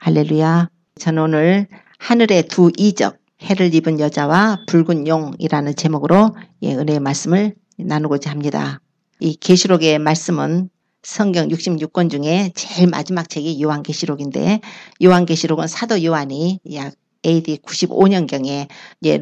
할렐루야. 저는 오늘 하늘의 두 이적, 해를 입은 여자와 붉은 용이라는 제목으로 은혜의 말씀을 나누고자 합니다. 이 계시록의 말씀은 성경 66권 중에 제일 마지막 책이 요한계시록인데, 요한계시록은 사도 요한이 약 AD 95년경에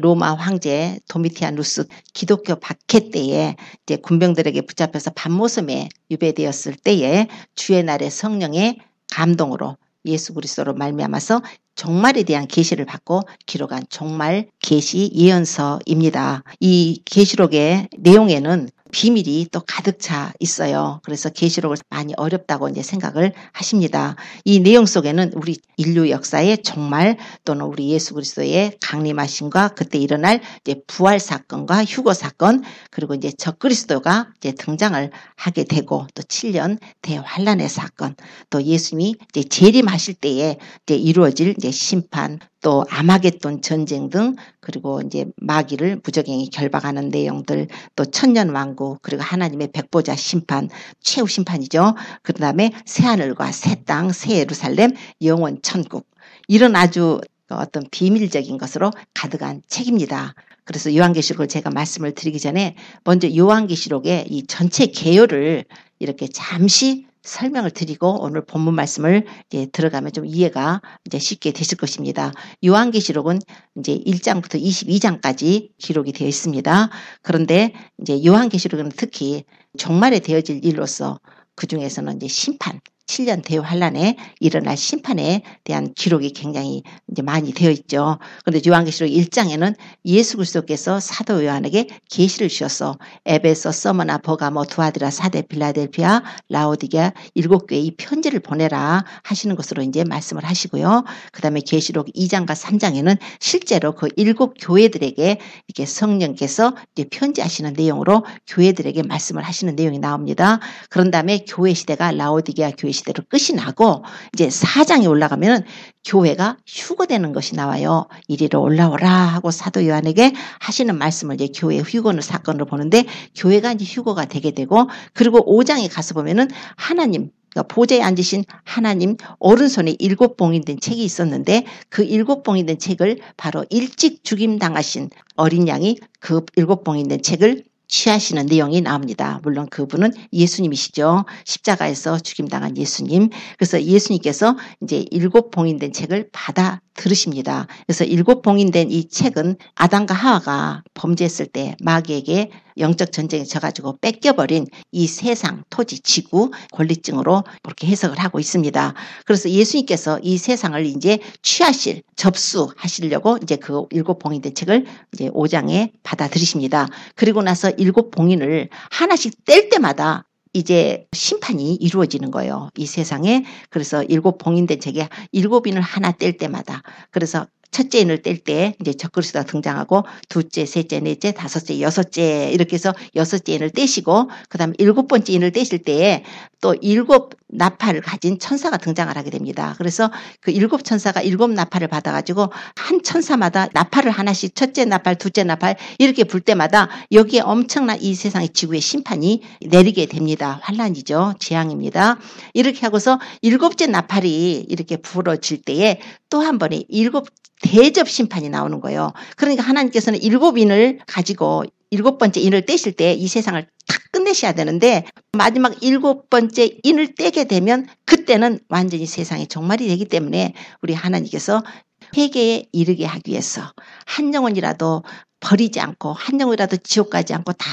로마 황제 도미티아누스 기독교 박해 때에 군병들에게 붙잡혀서 밤모섬에 유배되었을 때에 주의 날에 성령의 감동으로 예수 그리스도로 말미암아서 종말에 대한 계시를 받고 기록한 종말 계시 예언서입니다. 이 계시록의 내용에는 비밀이 또 가득 차 있어요. 그래서 계시록을 많이 어렵다고 생각을 하십니다. 이 내용 속에는 우리 인류 역사의 종말 또는 우리 예수 그리스도의 강림하심과 그때 일어날 부활 사건과 휴거 사건, 그리고 적그리스도가 등장을 하게 되고, 또 7년 대환란의 사건, 또 예수님이 재림하실 때에 이루어질 심판, 또 아마겟돈 전쟁 등, 그리고 마귀를 무적행이 결박하는 내용들, 또 천년왕국, 그리고 하나님의 백보자 심판, 최후 심판이죠. 그 다음에 새하늘과 새 땅, 새 예루살렘, 영원 천국, 이런 아주 어떤 비밀적인 것으로 가득한 책입니다. 그래서 요한계시록을 제가 말씀을 드리기 전에 먼저 요한계시록의 이 전체 개요를 이렇게 잠시 설명을 드리고 오늘 본문 말씀을 들어가면 좀 이해가 쉽게 되실 것입니다. 요한계시록은 1장부터 22장까지 기록이 되어 있습니다. 그런데 요한계시록은 특히 종말에 되어질 일로서 그 중에서는 심판, 7년 대환란에 일어날 심판에 대한 기록이 굉장히 많이 되어 있죠. 그런데 요한계시록 1장에는 예수 그리스도께서 사도 요한에게 계시를 주셔서 에베소, 서머나, 버가모, 두아디라, 사데, 빌라델피아, 라오디게아 7교회 이 편지를 보내라 하시는 것으로 말씀을 하시고요. 그 다음에 계시록 2장과 3장에는 실제로 그 7교회들에게 이렇게 성령께서 편지하시는 내용으로 교회들에게 말씀을 하시는 내용이 나옵니다. 그런 다음에 교회 시대가 라오디게아 교회 시대로 끝이 나고 4장에 올라가면 교회가 휴거되는 것이 나와요. 이리로 올라오라 하고 사도 요한에게 하시는 말씀을 교회의 휴거 사건으로 보는데, 교회가 휴거가 되게 되고, 그리고 5장에 가서 보면은 하나님, 그러니까 보좌에 앉으신 하나님 오른손에 7봉인 된 책이 있었는데, 그 7봉인 된 책을 바로 일찍 죽임당하신 어린 양이 그 7봉인 된 책을 취하시는 내용이 나옵니다. 물론 그분은 예수님이시죠. 십자가에서 죽임당한 예수님. 그래서 예수님께서 7봉인 된 책을 받아 들으십니다. 그래서 7봉인 이 책은 아담과 하와가 범죄했을 때 마귀에게 영적 전쟁에 져가지고 뺏겨버린 이 세상, 토지, 지구 권리증으로 그렇게 해석을 하고 있습니다. 그래서 예수님께서 이 세상을 취하실, 접수하시려고 그 7봉인 된 책을 5장에 받아들이십니다. 그리고 나서 7봉인을 하나씩 뗄 때마다 심판이 이루어지는 거예요. 이 세상에. 그래서 7봉인 된 책에 7인을 하나 뗄 때마다. 그래서 첫째 인을 뗄 때 적그리스도가 등장하고, 둘째, 셋째, 넷째, 다섯째, 여섯째, 이렇게 해서 6째 인을 떼시고, 그 다음에 7번째 인을 떼실 때에 또 7 나팔을 가진 천사가 등장을 하게 됩니다. 그래서 그 7 천사가 7 나팔을 받아가지고 한 천사마다 나팔을 하나씩, 첫째 나팔, 둘째 나팔 이렇게 불 때마다 여기에 엄청난 이 세상의 지구의 심판이 내리게 됩니다. 환란이죠. 재앙입니다. 이렇게 하고서 7째 나팔이 이렇게 불어질 때에 또 한 번에 7 대접 심판이 나오는 거예요. 그러니까 하나님께서는 7인을 가지고 7번째 인을 떼실 때 이 세상을 탁 끝내셔야 되는데, 마지막 7번째 인을 떼게 되면 그때는 완전히 세상의 종말이 되기 때문에 우리 하나님께서 회개에 이르게 하기 위해서 한 영혼이라도 버리지 않고, 한 영혼이라도 지옥 가지 않고 다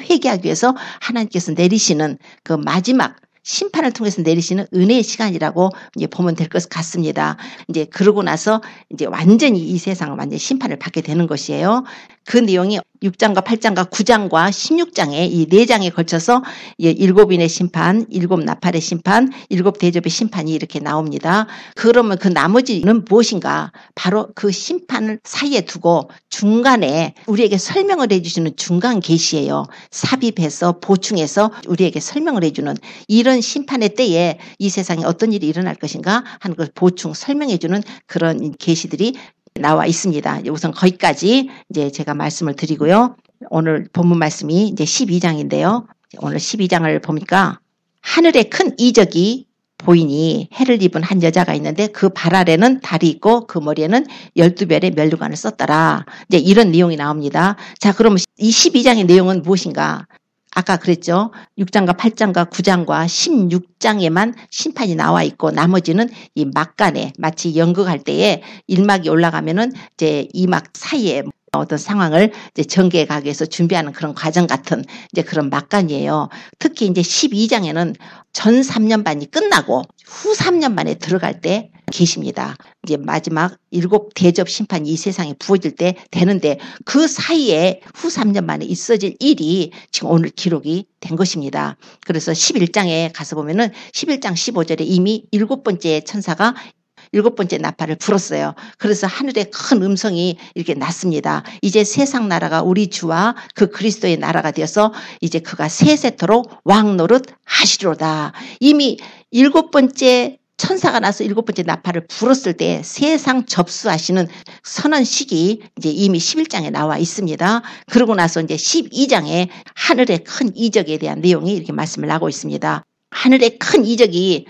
회개하기 위해서 하나님께서 내리시는 그 마지막 심판을 통해서 내리시는 은혜의 시간이라고 보면 될 것 같습니다. 그러고 나서 완전히 이 세상을 완전히 심판을 받게 되는 것이에요. 그 내용이 6장과 8장과 9장과 16장에 이 4장에 걸쳐서 7인의 심판, 7 나팔의 심판, 7 대접의 심판이 이렇게 나옵니다. 그러면 그 나머지는 무엇인가? 바로 그 심판을 사이에 두고 중간에 우리에게 설명을 해주시는 중간 계시예요. 삽입해서 보충해서 우리에게 설명을 해주는, 이런 심판의 때에 이 세상에 어떤 일이 일어날 것인가 하는 걸 보충 설명해주는 그런 계시들이 나와 있습니다. 우선 거기까지 제가 말씀을 드리고요. 오늘 본문 말씀이 12장인데요. 오늘 12장을 보니까 하늘의 큰 이적이 보이니 해를 입은 한 여자가 있는데 그 발 아래는 달이 있고 그 머리에는 12별의 면류관을 썼더라. 이제 이런 내용이 나옵니다. 자, 그러면 이 12장의 내용은 무엇인가? 아까 그랬죠. 6장과 8장과 9장과 16장에만 심판이 나와 있고 나머지는 이 막간에 마치 연극할 때에 1막이 올라가면은 이제 2막 사이에 어떤 상황을 이제 전개해 가기 위해서 준비하는 그런 과정 같은 이제 그런 막간이에요. 특히 이제 12장에는 전 3년 반이 끝나고 후 3년 반에 들어갈 때 계십니다. 이제 마지막 7 대접 심판이 이 세상에 부어질 때 되는데 그 사이에 후 3년 만에 있어질 일이 지금 오늘 기록이 된 것입니다. 그래서 11장에 가서 보면은 11장 15절에 이미 7번째 천사가 7번째 나팔을 불었어요. 그래서 하늘에 큰 음성이 이렇게 났습니다. 이제 세상 나라가 우리 주와 그 그리스도의 나라가 되어서 이제 그가 세세토록 왕 노릇 하시리로다. 이미 7번째 천사가 나서 7번째 나팔을 불었을 때 세상 접수하시는 선언식이 이제 이미 11장에 나와 있습니다. 그러고 나서 이제 12장에 하늘의 큰 이적에 대한 내용이 이렇게 말씀을 하고 있습니다. 하늘의 큰 이적이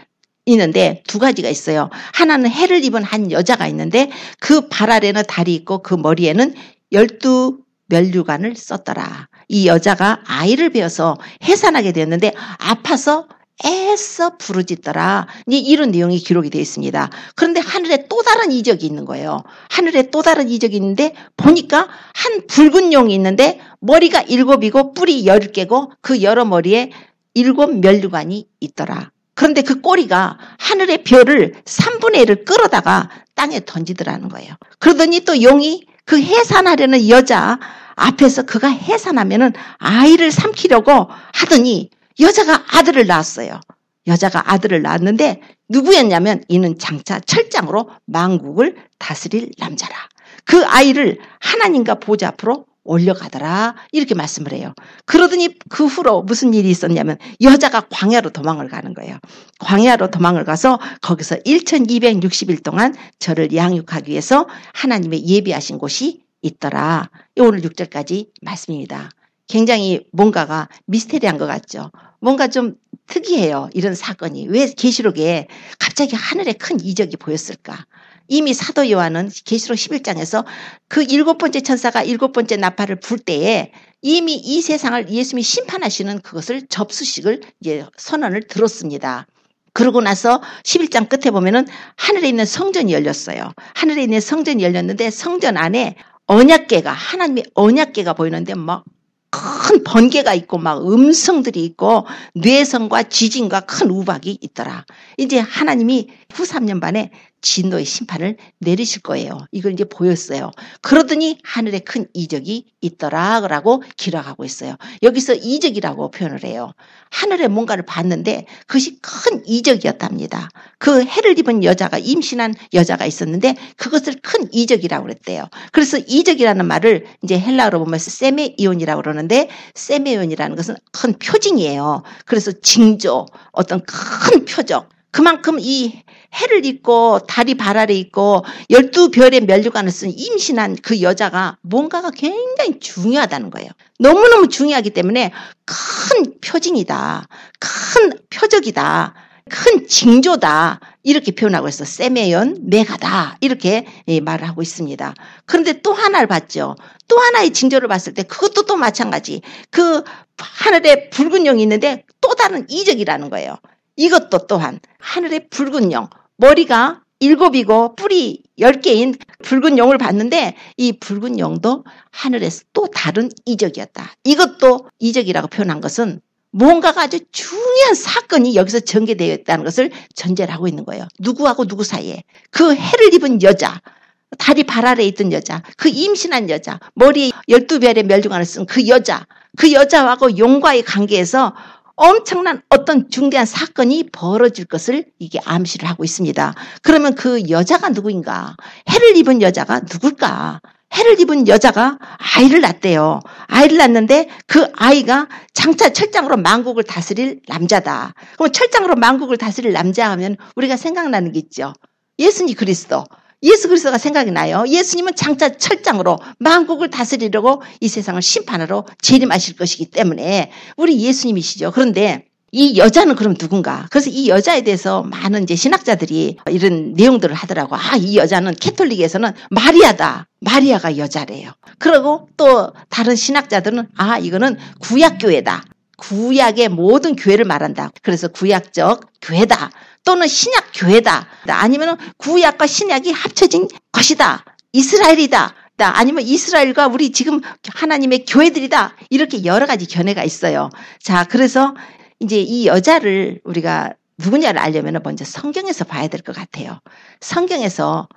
있는데 두 가지가 있어요. 하나는 해를 입은 한 여자가 있는데 그 발 아래는 달이 있고 그 머리에는 12면류관을 썼더라. 이 여자가 아이를 베어서 해산하게 되었는데 아파서 애써 부르짖더라. 이런 내용이 기록이 되어 있습니다. 그런데 하늘에 또 다른 이적이 있는 거예요. 하늘에 또 다른 이적이 있는데 보니까 한 붉은 용이 있는데 머리가 7이고 뿔이 10개고 그 여러 머리에 7면류관이 있더라. 그런데 그 꼬리가 하늘의 별을 3분의 1을 끌어다가 땅에 던지더라는 거예요. 그러더니 또 용이 그 해산하려는 여자 앞에서 그가 해산하면은 아이를 삼키려고 하더니 여자가 아들을 낳았어요. 여자가 아들을 낳았는데 누구였냐면 이는 장차 철장으로 만국을 다스릴 남자라. 그 아이를 하나님과 보좌 앞으로 올려가더라. 이렇게 말씀을 해요. 그러더니 그 후로 무슨 일이 있었냐면 여자가 광야로 도망을 가는 거예요. 광야로 도망을 가서 거기서 1260일 동안 저를 양육하기 위해서 하나님의 예비하신 곳이 있더라. 오늘 6절까지 말씀입니다. 굉장히 뭔가가 미스테리한 것 같죠. 뭔가 좀 특이해요. 이런 사건이. 왜 계시록에 갑자기 하늘에 큰 이적이 보였을까? 이미 사도 요한은 계시록 11장에서 그 7번째 천사가 7번째 나팔을 불 때에 이미 이 세상을 예수님이 심판하시는 그것을 접수식을 이제 선언을 들었습니다. 그러고 나서 11장 끝에 보면은 하늘에 있는 성전이 열렸어요. 하늘에 있는 성전이 열렸는데 성전 안에 언약궤가 하나님의 언약궤가 보이는데 막 큰 번개가 있고 막 음성들이 있고 뇌성과 지진과 큰 우박이 있더라. 이제 하나님이 후 3년 반에 진노의 심판을 내리실 거예요. 이걸 이제 보였어요. 그러더니 하늘에 큰 이적이 있더라라고 기록하고 있어요. 여기서 이적이라고 표현을 해요. 하늘에 뭔가를 봤는데 그것이 큰 이적이었답니다. 그 해를 입은 여자가 임신한 여자가 있었는데 그것을 큰 이적이라고 그랬대요. 그래서 이적이라는 말을 이제 헬라어로 보면 세메이온이라고 그러는데 세메이온이라는 것은 큰 표징이에요. 그래서 징조, 어떤 큰 표적. 그만큼 이 해를 입고 달이 발 아래 있고 12별의 면류관을 쓴 임신한 그 여자가 뭔가가 굉장히 중요하다는 거예요. 너무너무 중요하기 때문에 큰 표징이다. 큰 표적이다. 큰 징조다. 이렇게 표현하고 있어. 세메연 메가다. 이렇게 말을 하고 있습니다. 그런데 또 하나를 봤죠. 또 하나의 징조를 봤을 때 그것도 또 마찬가지. 그 하늘에 붉은 용이 있는데 또 다른 이적이라는 거예요. 이것도 또한 하늘의 붉은 용, 머리가 7이고 뿔이 10개인 붉은 용을 봤는데 이 붉은 용도 하늘에서 또 다른 이적이었다. 이것도 이적이라고 표현한 것은 뭔가가 아주 중요한 사건이 여기서 전개되어 있다는 것을 전제를 하고 있는 거예요. 누구하고 누구 사이에. 그 해를 입은 여자, 다리 발 아래에 있던 여자, 그 임신한 여자, 머리에 12별의 면류관을 쓴 그 여자, 그 여자하고 용과의 관계에서 엄청난 어떤 중대한 사건이 벌어질 것을 이게 암시를 하고 있습니다. 그러면 그 여자가 누구인가? 해를 입은 여자가 누굴까? 해를 입은 여자가 아이를 낳대요. 아이를 낳는데 그 아이가 장차 철장으로 만국을 다스릴 남자다. 그럼 철장으로 만국을 다스릴 남자 하면 우리가 생각나는 게 있죠. 예수님 그리스도. 예수 그리스도가 생각이 나요. 예수님은 장차 철장으로 만국을 다스리려고 이 세상을 심판하러 재림하실 것이기 때문에 우리 예수님이시죠. 그런데 이 여자는 그럼 누군가? 그래서 이 여자에 대해서 많은 이제 신학자들이 이런 내용들을 하더라고. 이 여자는 캐톨릭에서는 마리아다. 마리아가 여자래요. 그리고 또 다른 신학자들은 이거는 구약교회다. 구약의 모든 교회를 말한다. 그래서 구약적 교회다. 또는 신약 교회다. 아니면 구약과 신약이 합쳐진 것이다. 이스라엘이다. 아니면 이스라엘과 우리 지금 하나님의 교회들이다. 이렇게 여러 가지 견해가 있어요. 자, 그래서 이제 이 여자를 우리가 누구냐를 알려면 먼저 성경에서 봐야 될 것 같아요. 성경에서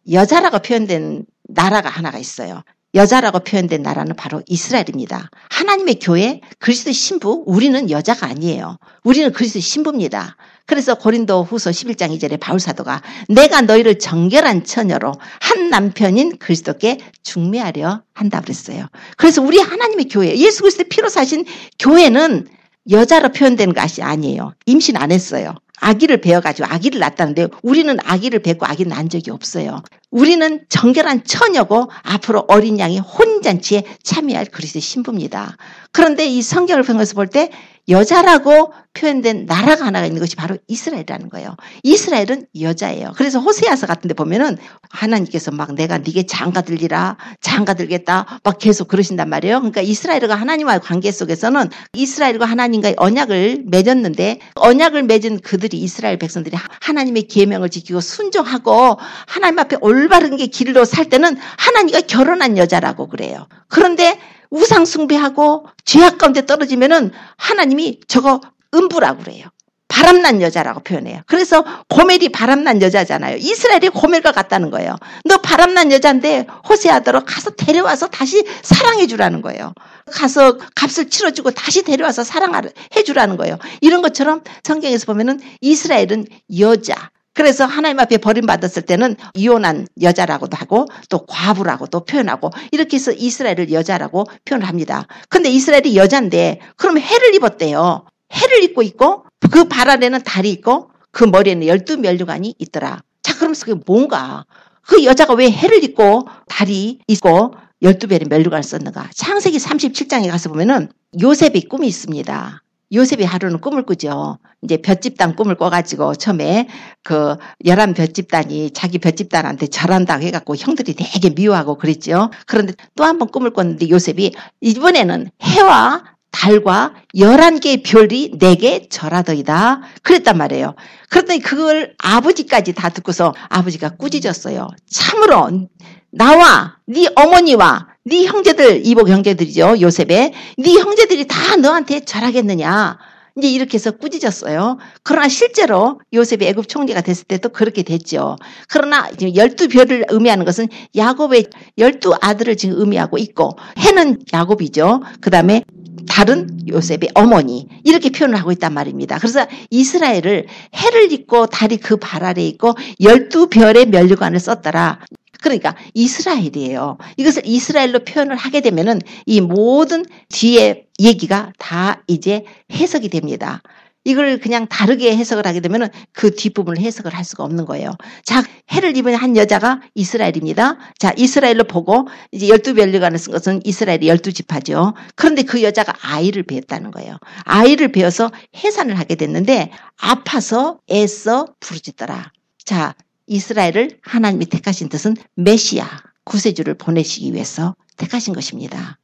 여자라고 표현된 나라가 하나가 있어요. 여자라고 표현된 나라는 바로 이스라엘입니다. 하나님의 교회, 그리스도의 신부, 우리는 여자가 아니에요. 우리는 그리스도의 신부입니다. 그래서 고린도 후서 11장 2절에 바울사도가 내가 너희를 정결한 처녀로 한 남편인 그리스도께 중매하려 한다 그랬어요. 그래서 우리 하나님의 교회, 예수 그리스도의 피로 사신 교회는 여자로 표현된 것이 아니에요. 임신 안 했어요. 아기를 베어가지고 아기를 낳았다는데 우리는 아기를 뵙고 아기 낳은 적이 없어요. 우리는 정결한 처녀고 앞으로 어린 양이 혼인잔치에 참여할 그리스도의 신부입니다. 그런데 이 성경을 통해서 볼 때 여자라고 표현된 나라가 하나가 있는 것이 바로 이스라엘이라는 거예요. 이스라엘은 여자예요. 그래서 호세아서 같은 데 보면은 하나님께서 막 내가 네게 장가들리라, 장가들겠다 막 계속 그러신단 말이에요. 그러니까 이스라엘과 하나님과의 관계 속에서는 이스라엘과 하나님과의 언약을 맺었는데 언약을 맺은 그들이 이스라엘 백성들이 하나님의 계명을 지키고 순종하고 하나님 앞에 올바른 게 길로 살 때는 하나님과 결혼한 여자라고 그래요. 그런데 우상 숭배하고 죄악 가운데 떨어지면은 하나님이 저거 음부라고 그래요. 바람난 여자라고 표현해요. 그래서 고멜이 바람난 여자잖아요. 이스라엘이 고멜과 같다는 거예요. 너 바람난 여자인데 호세아더러 가서 데려와서 다시 사랑해 주라는 거예요. 가서 값을 치러주고 다시 데려와서 사랑해 주라는 거예요. 이런 것처럼 성경에서 보면은 이스라엘은 여자. 그래서 하나님 앞에 버림받았을 때는 이혼한 여자라고도 하고 또 과부라고도 표현하고 이렇게 해서 이스라엘을 여자라고 표현을 합니다. 근데 이스라엘이 여자인데 그럼 해를 입었대요. 해를 입고 있고 그 발 아래는 달이 있고 그 머리에는 12면류관이 있더라. 자, 그럼 그게 뭔가? 그 여자가 왜 해를 입고 달이 있고 12별의 면류관을 썼는가? 창세기 37장에 가서 보면은 요셉의 꿈이 있습니다. 요셉이 하루는 꿈을 꾸죠. 이제 볏집단 꿈을 꿔가지고 처음에 그 11볏집단이 자기 볏집단한테 절한다고 해갖고 형들이 되게 미워하고 그랬죠. 그런데 또 한 번 꿈을 꿨는데 요셉이 이번에는 해와 달과 11개의 별이 내게 절하더이다. 그랬단 말이에요. 그랬더니 그걸 아버지까지 다 듣고서 아버지가 꾸짖었어요. 참으로 나와 네 어머니와 네 형제들, 이복 형제들이죠. 요셉의 네 형제들이 다 너한테 절하겠느냐. 이제 이렇게 해서 꾸짖었어요. 그러나 실제로 요셉이 애굽 총리가 됐을 때도 그렇게 됐죠. 그러나 지금 12별을 의미하는 것은 야곱의 12아들을 지금 의미하고 있고 해는 야곱이죠. 그 다음에 달은 요셉의 어머니 이렇게 표현을 하고 있단 말입니다. 그래서 이스라엘을 해를 입고 달이 그 발 아래에 있고 12별의 면류관을 썼더라. 그러니까 이스라엘이에요. 이것을 이스라엘로 표현을 하게 되면은 이 모든 뒤에 얘기가 다 이제 해석이 됩니다. 이걸 그냥 다르게 해석을 하게 되면은 그 뒷부분을 해석을 할 수가 없는 거예요. 자, 해를 입은 한 여자가 이스라엘입니다. 자, 이스라엘로 보고 이제 12면류관을 쓴 것은 이스라엘의 12지파죠. 그런데 그 여자가 아이를 배었다는 거예요. 아이를 배어서 해산을 하게 됐는데 아파서 애써 부르짖더라. 자, 이스라엘을 하나님이 택하신 뜻은 메시아, 구세주를 보내시기 위해서 택하신 것입니다.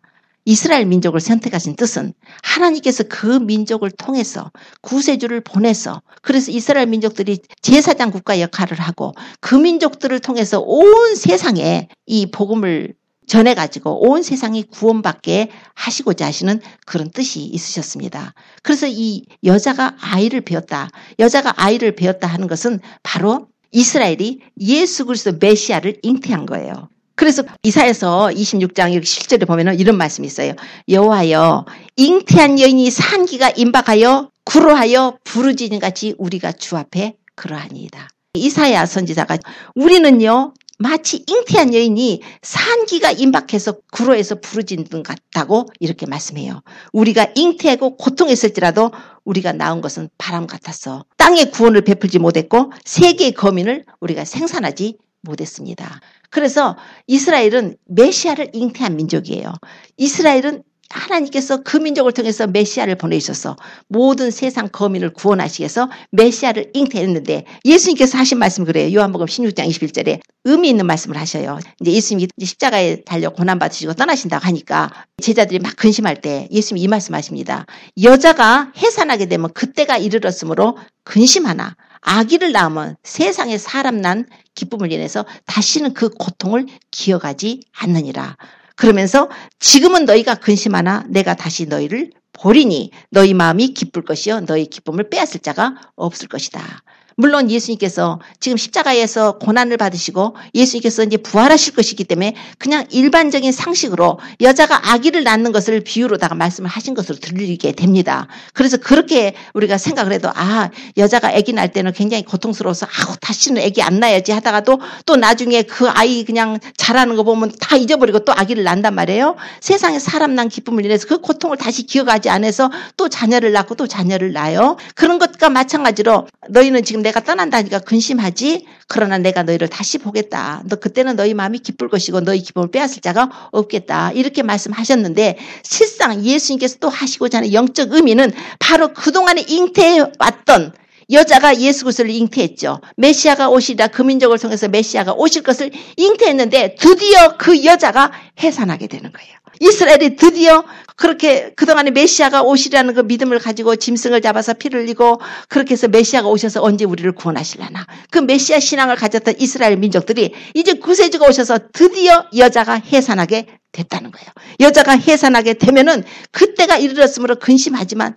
이스라엘 민족을 선택하신 뜻은 하나님께서 그 민족을 통해서 구세주를 보내서 그래서 이스라엘 민족들이 제사장 국가 역할을 하고 그 민족들을 통해서 온 세상에 이 복음을 전해가지고 온 세상이 구원받게 하시고자 하시는 그런 뜻이 있으셨습니다. 그래서 이 여자가 아이를 배웠다. 여자가 아이를 배웠다 하는 것은 바로 이스라엘이 예수 그리스도 메시아를 잉태한 거예요. 그래서 이사야서 26장 7절에 보면 이런 말씀이 있어요. 여호와여 잉태한 여인이 산기가 임박하여 구로하여 부르짖는 같이 우리가 주 앞에 그러하니이다. 이사야 선지자가 우리는요 마치 잉태한 여인이 산기가 임박해서 구로해서 부르짖는 것 같다고 이렇게 말씀해요. 우리가 잉태하고 고통했을지라도 우리가 낳은 것은 바람 같았어. 땅의 구원을 베풀지 못했고 세계의 거민을 우리가 생산하지 못했습니다. 그래서 이스라엘은 메시아를 잉태한 민족이에요. 이스라엘은 하나님께서 그 민족을 통해서 메시아를 보내주셔서 모든 세상 거민을 구원하시기 위해서 메시아를 잉태했는데 예수님께서 하신 말씀 그래요. 요한복음 16장 21절에 의미 있는 말씀을 하셔요. 이제 예수님이 십자가에 달려 고난받으시고 떠나신다고 하니까 제자들이 막 근심할 때 예수님이 이 말씀하십니다. 여자가 해산하게 되면 그때가 이르렀으므로 근심하나 아기를 낳으면 세상에 사람 난 기쁨을 인해서 다시는 그 고통을 기억하지 않느니라. 그러면서 지금은 너희가 근심하나 내가 다시 너희를 보리니 너희 마음이 기쁠 것이요 너희 기쁨을 빼앗을 자가 없을 것이다. 물론 예수님께서 지금 십자가에서 고난을 받으시고 예수님께서 이제 부활하실 것이기 때문에 그냥 일반적인 상식으로 여자가 아기를 낳는 것을 비유로다가 말씀을 하신 것으로 들리게 됩니다. 그래서 그렇게 우리가 생각을 해도 여자가 아기 낳을 때는 굉장히 고통스러워서 다시는 아기 안 낳아야지 하다가도 또 나중에 그 아이 그냥 자라는 거 보면 다 잊어버리고 또 아기를 낳는단 말이에요. 세상에 사람 난 기쁨을 인해서 그 고통을 다시 기억하지 않아서 또 자녀를 낳고 또 자녀를 낳아요. 그런 것과 마찬가지로 너희는 지금 내가 떠난다니까 근심하지. 그러나 내가 너희를 다시 보겠다. 너 그때는 너희 마음이 기쁠 것이고 너희 기쁨을 빼앗을 자가 없겠다. 이렇게 말씀하셨는데 실상 예수님께서 또 하시고자 하는 영적 의미는 바로 그동안에 잉태해왔던 여자가 예수 그리스도를 잉태했죠. 메시아가 오시리라 그 민족을 통해서 메시아가 오실 것을 잉태했는데 드디어 그 여자가 해산하게 되는 거예요. 이스라엘이 드디어 그렇게 그동안에 메시아가 오시라는 그 믿음을 가지고 짐승을 잡아서 피를 흘리고 그렇게 해서 메시아가 오셔서 언제 우리를 구원하실라나. 그 메시아 신앙을 가졌던 이스라엘 민족들이 이제 구세주가 오셔서 드디어 여자가 해산하게 됐다는 거예요. 여자가 해산하게 되면은 그때가 이르렀으므로 근심하지만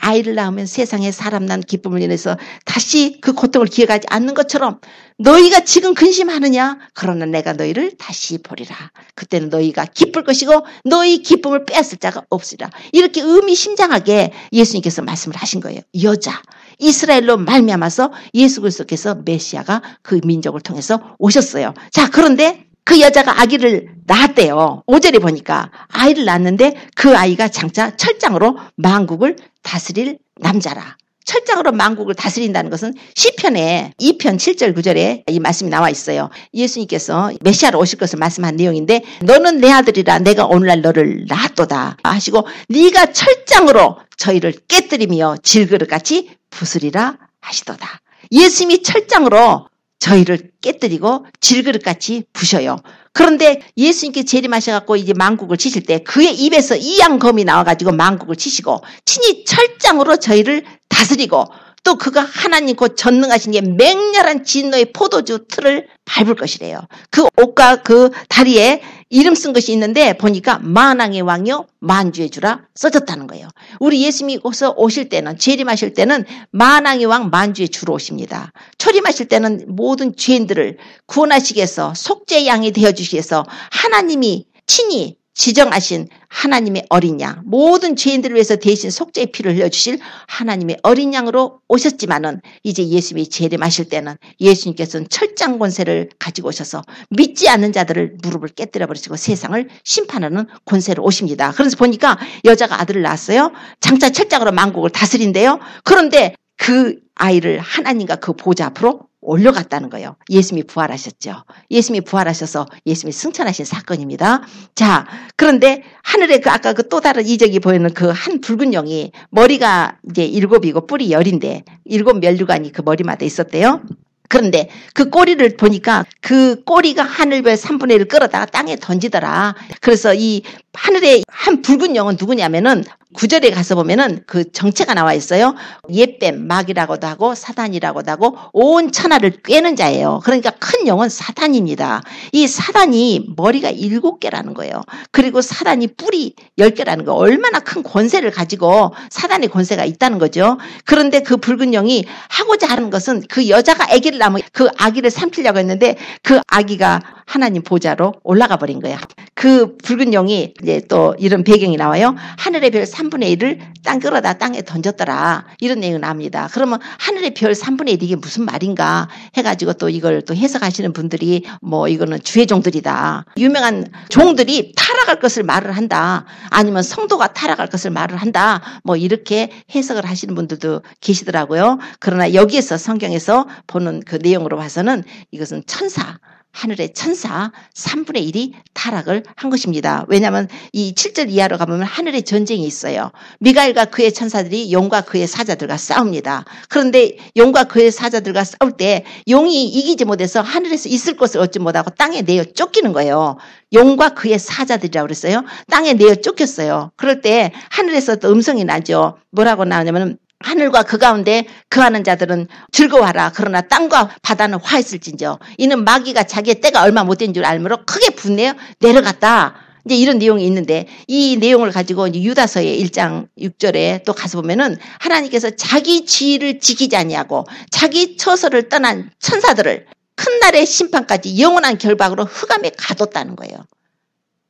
아이를 낳으면 세상에 사람 난 기쁨을 인해서 다시 그 고통을 기억하지 않는 것처럼 너희가 지금 근심하느냐? 그러나 내가 너희를 다시 보리라. 그때는 너희가 기쁠 것이고 너희 기쁨을 빼앗을 자가 없으리라. 이렇게 의미심장하게 예수님께서 말씀을 하신 거예요. 여자, 이스라엘로 말미암아서 예수 그리스도께서 메시아가 그 민족을 통해서 오셨어요. 자, 그런데 그 여자가 아기를 낳았대요. 5절에 보니까 아이를 낳았는데 그 아이가 장차 철장으로 만국을 다스릴 남자라. 철장으로 만국을 다스린다는 것은 시편에 2편 7절 9절에 이 말씀이 나와 있어요. 예수님께서 메시아로 오실 것을 말씀한 내용인데 너는 내 아들이라 내가 오늘날 너를 낳았도다 하시고 네가 철장으로 저희를 깨뜨리며 질그릇같이 부수리라 하시도다. 예수님이 철장으로 저희를 깨뜨리고 질그릇같이 부셔요. 그런데 예수님께 재림하셔갖고 이제 만국을 치실 때 그의 입에서 이양검이 나와가지고 만국을 치시고 친히 철장으로 저희를 다스리고 또 그가 하나님 곧 전능하신 게 맹렬한 진노의 포도주 틀을 밟을 것이래요. 그 옷과 그 다리에 이름 쓴 것이 있는데 보니까 만왕의 왕이요 만주의 주라 써졌다는 거예요. 우리 예수님이 오실 때는 재림하실 때는 만왕의 왕 만주의 주로 오십니다. 초림하실 때는 모든 죄인들을 구원하시기 위해서 속죄의 양이 되어주시기 위해서 하나님이 친히 지정하신 하나님의 어린 양, 모든 죄인들을 위해서 대신 속죄의 피를 흘려주실 하나님의 어린 양으로 오셨지만은 이제 예수님이 재림하실 때는 예수님께서는 철장 권세를 가지고 오셔서 믿지 않는 자들을 무릎을 깨뜨려 버리시고 세상을 심판하는 권세로 오십니다. 그래서 보니까 여자가 아들을 낳았어요. 장차 철장으로 만국을 다스린대요. 그런데 그 아이를 하나님과 그 보좌 앞으로 올려갔다는 거예요. 예수님이 부활하셨죠. 예수님이 부활하셔서 예수님이 승천하신 사건입니다. 자, 그런데 하늘에 그 아까 그 또 다른 이적이 보이는 그 한 붉은 영이 머리가 이제 7이고 뿔이 10인데 7 면류관이 그 머리마다 있었대요. 그런데 그 꼬리를 보니까 그 꼬리가 하늘별 3분의 1을 끌어다가 땅에 던지더라. 그래서 이 하늘에 한 붉은 영은 누구냐면은 9절에 가서 보면은 그 정체가 나와 있어요. 옛뱀, 마귀라고도 하고 사단이라고도 하고 온 천하를 꿰는 자예요. 그러니까 큰 영은 사단입니다. 이 사단이 머리가 7개라는 거예요. 그리고 사단이 뿔이 10개라는 거. 얼마나 큰 권세를 가지고 사단의 권세가 있다는 거죠. 그런데 그 붉은 영이 하고자 하는 것은 그 여자가 아기를 낳으면 그 아기를 삼키려고 했는데 그 아기가 하나님 보좌로 올라가 버린 거예요. 그 붉은 영이 이제 또 이런 배경이 나와요. 하늘의 별 3분의 1을 땅 끌어다 땅에 던졌더라. 이런 내용이 나옵니다. 그러면 하늘의 별 3분의 1 이게 무슨 말인가 해가지고 또 이걸 또 해석하시는 분들이 뭐 이거는 주의 종들이다. 유명한 종들이 타락할 것을 말을 한다. 아니면 성도가 타락할 것을 말을 한다. 뭐 이렇게 해석을 하시는 분들도 계시더라고요. 그러나 여기에서 성경에서 보는 그 내용으로 봐서는 이것은 천사, 하늘의 천사 3분의 1이 타락을 한 것입니다. 왜냐하면 이 7절 이하로 가보면 하늘의 전쟁이 있어요. 미가엘과 그의 천사들이 용과 그의 사자들과 싸웁니다. 그런데 용과 그의 사자들과 싸울 때 용이 이기지 못해서 하늘에서 있을 것을 얻지 못하고 땅에 내어 쫓기는 거예요. 용과 그의 사자들이라고 그랬어요. 땅에 내어 쫓겼어요. 그럴 때 하늘에서 또 음성이 나죠. 뭐라고 나오냐면 하늘과 그 가운데 거하는 자들은 즐거워하라. 그러나 땅과 바다는 화했을진저. 이는 마귀가 자기의 때가 얼마 못된 줄 알므로 크게 분내어 내려갔다. 이제 이런 내용이 있는데 이 내용을 가지고 이제 유다서의 1장 6절에 또 가서 보면은 하나님께서 자기 지위를 지키지 아니하고 자기 처소를 떠난 천사들을 큰 날의 심판까지 영원한 결박으로 흑암에 가뒀다는 거예요.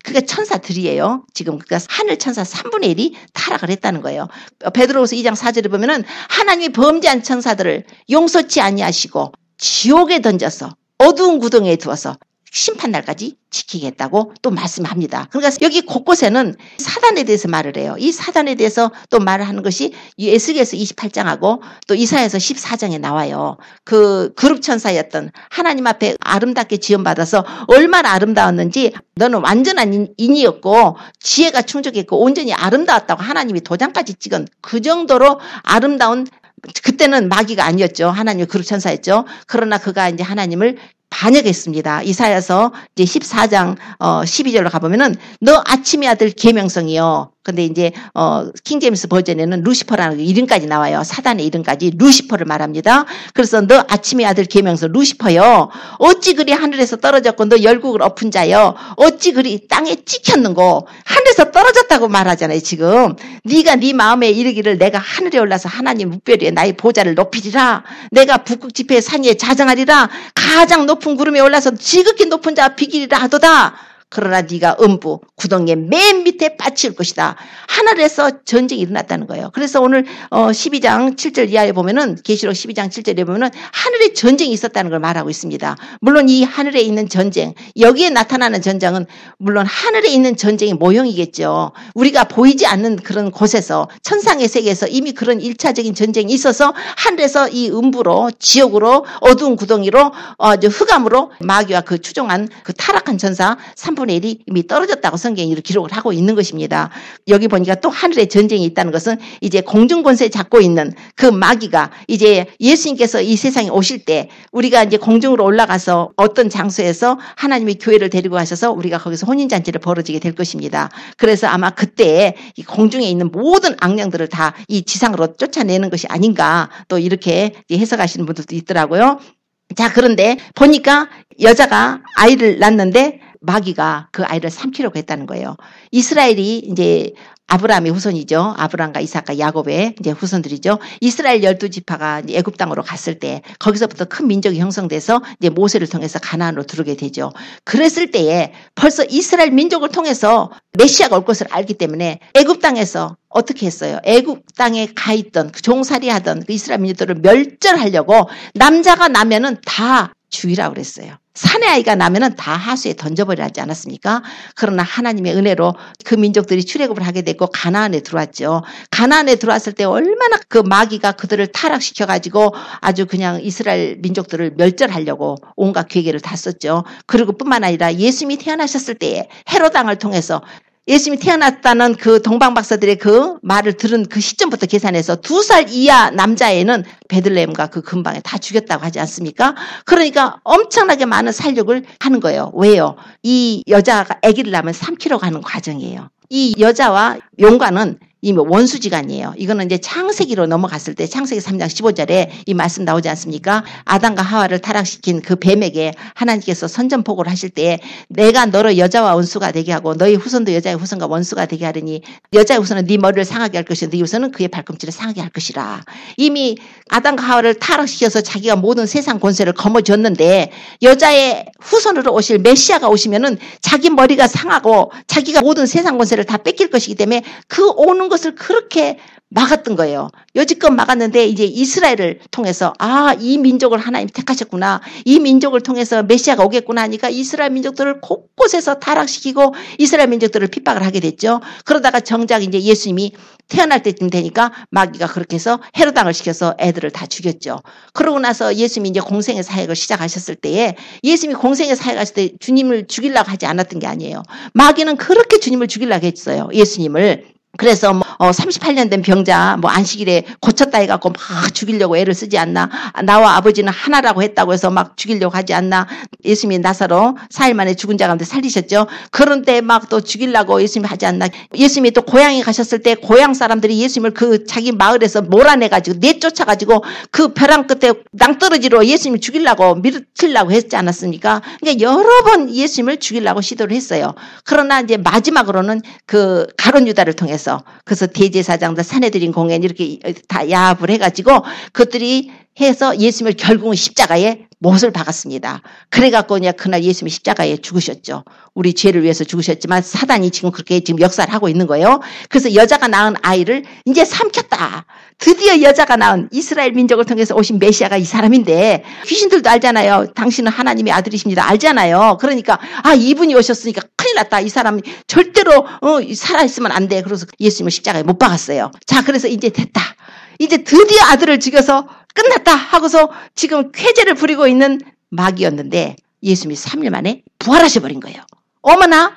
그게 천사들이에요. 지금 그러니까 하늘 천사 3분의 1이 타락을 했다는 거예요. 베드로후서 2장 4절에 보면은 하나님이 범죄한 천사들을 용서치 아니하시고 지옥에 던져서 어두운 구덩이에 두어서 심판날까지 지키겠다고 또 말씀합니다. 그러니까 여기 곳곳에는 사단에 대해서 말을 해요. 이 사단에 대해서 또 말을 하는 것이 에스겔서 28장하고 또 이사야서 14장에 나와요. 그 그룹 천사였던 하나님 앞에 아름답게 지원받아서 얼마나 아름다웠는지 너는 완전한 인이었고 지혜가 충족했고 온전히 아름다웠다고 하나님이 도장까지 찍은 그 정도로 아름다운 그때는 마귀가 아니었죠. 하나님의 그룹 천사였죠. 그러나 그가 이제 하나님을 반역했습니다. 이사야서 이제 14장 12절로 가보면은 너 아침의 아들 계명성이요. 근데 이제 킹제임스 버전에는 루시퍼라는 이름까지 나와요. 사단의 이름까지 루시퍼를 말합니다. 그래서 너 아침의 아들 계명성 루시퍼요. 어찌 그리 하늘에서 떨어졌고 너 열국을 엎은 자요. 어찌 그리 땅에 찍혔는고. 하늘에서 떨어졌다고 말하잖아요. 지금 네가 네 마음에 이르기를 내가 하늘에 올라서 하나님 묵별 위에 나의 보좌를 높이리라. 내가 북극 지폐의 산 위에 자정하리라. 가장 높은 구름에 올라서 지극히 높은 자와 비기리라 하도다. 그러나 네가 음부 구덩이의 맨 밑에 빠칠 것이다. 하늘에서 전쟁이 일어났다는 거예요. 그래서 오늘 12장 7절 이하에 보면은 계시록 12장 7절에 보면은 하늘에 전쟁이 있었다는 걸 말하고 있습니다. 물론 이 하늘에 있는 전쟁, 여기에 나타나는 전쟁은 물론 하늘에 있는 전쟁의 모형이겠죠. 우리가 보이지 않는 그런 곳에서 천상의 세계에서 이미 그런 1차적인 전쟁이 있어서 하늘에서 이 음부로 지옥으로 어두운 구덩이로 흑암으로 마귀와 그 추종한 그 타락한 전사 3분의 1이 이미 떨어졌다고 성경이 기록을 하고 있는 것입니다. 여기 보니까 또 하늘에 전쟁이 있다는 것은 이제 공중권세 잡고 있는 그 마귀가 이제 예수님께서 이 세상에 오실 때 우리가 이제 공중으로 올라가서 어떤 장소에서 하나님의 교회를 데리고 가셔서 우리가 거기서 혼인잔치를 벌어지게 될 것입니다. 그래서 아마 그때 이 공중에 있는 모든 악령들을 다 이 지상으로 쫓아내는 것이 아닌가 또 이렇게 해석하시는 분들도 있더라고요. 자, 그런데 보니까 여자가 아이를 낳는데 마귀가 그 아이를 삼키려고 했다는 거예요. 이스라엘이 이제 아브라함의 후손이죠. 아브라함과 이삭과 야곱의 이제 후손들이죠. 이스라엘 12지파가 애굽 땅으로 갔을 때 거기서부터 큰 민족이 형성돼서 이제 모세를 통해서 가나안으로 들어오게 되죠. 그랬을 때에 벌써 이스라엘 민족을 통해서 메시아가 올 것을 알기 때문에 애굽 땅에서 어떻게 했어요? 애굽 땅에 가 있던 종살이하던 그 이스라엘 민족들을 멸절하려고 남자가 나면은 다 죽이라고 그랬어요. 사내 아이가 나면은 다 하수에 던져버리라 하지 않았습니까? 그러나 하나님의 은혜로 그 민족들이 출애굽을 하게 됐고 가나안에 들어왔죠. 가나안에 들어왔을 때 얼마나 그 마귀가 그들을 타락시켜가지고 아주 그냥 이스라엘 민족들을 멸절하려고 온갖 계획을 다 썼죠. 그리고 뿐만 아니라 예수님이 태어나셨을 때에 헤롯 왕을 통해서 예수님이 태어났다는 그 동방박사들의 그 말을 들은 그 시점부터 계산해서 2살 이하 남자애는 베들레헴과 그 근방에 다 죽였다고 하지 않습니까? 그러니까 엄청나게 많은 살육을 하는 거예요. 왜요? 이 여자가 아기를 낳으면 삼키려고 하는 과정이에요. 이 여자와 용과는 이미 원수지간이에요. 이거는 이제 창세기로 넘어갔을 때 창세기 3장 15절에 이 말씀 나오지 않습니까? 아담과 하와를 타락시킨 그 뱀에게 하나님께서 선전포고를 하실 때 내가 너를 여자와 원수가 되게 하고 너희 후손도 여자의 후손과 원수가 되게 하리니 여자의 후손은 네 머리를 상하게 할 것이고 네 후손은 그의 발꿈치를 상하게 할 것이라. 이미 아담과 하와를 타락시켜서 자기가 모든 세상 권세를 거머쥐었는데 여자의 후손으로 오실 메시아가 오시면은 자기 머리가 상하고 자기가 모든 세상 권세를 다 뺏길 것이기 때문에 그 오는 것을 그렇게 막았던 거예요. 여지껏 막았는데 이제 이스라엘을 통해서 이 민족을 하나님 택하셨구나. 이 민족을 통해서 메시아가 오겠구나 하니까 이스라엘 민족들을 곳곳에서 타락시키고 이스라엘 민족들을 핍박을 하게 됐죠. 그러다가 정작 이제 예수님이 태어날 때쯤 되니까 마귀가 그렇게 해서 헤로당을 시켜서 애들을 다 죽였죠. 그러고 나서 예수님이 이제 공생의 사역을 시작하셨을 때에 예수님이 공생의 사역하실 때 주님을 죽이려고 하지 않았던 게 아니에요. 마귀는 그렇게 주님을 죽이려고 했어요. 예수님을. 그래서 38년 된 병자 안식일에 고쳤다 해갖고 막 죽이려고 애를 쓰지 않나. 나와 아버지는 하나라고 했다고 해서 막 죽이려고 하지 않나. 예수님이 나사로 4일 만에 죽은 자 가운데 살리셨죠. 그런데 막 또 죽이려고 예수님이 하지 않나. 예수님이 또 고향에 가셨을 때 고향 사람들이 예수님을 그 자기 마을에서 몰아내가지고 내쫓아가지고 그 벼랑 끝에 낭떠러지로 예수님을 죽이려고 밀치려고 했지 않았습니까? 그러니까 여러 번 예수님을 죽이려고 시도를 했어요. 그러나 이제 마지막으로는 그 가룟 유다를 통해서 그래서 대제사장들 사내들인 공연 이렇게 다 야합을 해가지고 그것들이 해서 예수님을 결국은 십자가에 못을 박았습니다. 그래갖고 그날 예수님이 십자가에 죽으셨죠. 우리 죄를 위해서 죽으셨지만 사단이 지금 그렇게 지금 역사를 하고 있는 거예요. 그래서 여자가 낳은 아이를 이제 삼켰다. 드디어 여자가 낳은 이스라엘 민족을 통해서 오신 메시아가 이 사람인데 귀신들도 알잖아요. 당신은 하나님의 아들이십니다. 알잖아요. 그러니까 이분이 오셨으니까 큰일 났다. 이 사람이 절대로 살아있으면 안 돼. 그래서 예수님을 십자가에 못 박았어요. 자, 그래서 이제 됐다. 이제 드디어 아들을 죽여서 끝났다 하고서 지금 쾌재를 부리고 있는 마귀였는데 예수님이 3일 만에 부활하셔버린 거예요. 어머나,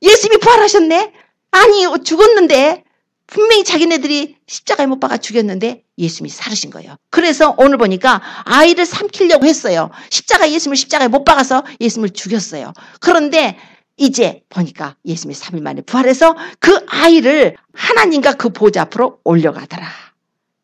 예수님이 부활하셨네? 아니, 죽었는데 분명히 자기네들이 십자가에 못 박아 죽였는데 예수님이 살으신 거예요. 그래서 오늘 보니까 아이를 삼키려고 했어요. 예수님을 십자가에 못 박아서 예수님을 죽였어요. 그런데 이제 보니까 예수님이 3일 만에 부활해서 그 아이를 하나님과 그 보좌 앞으로 올려가더라.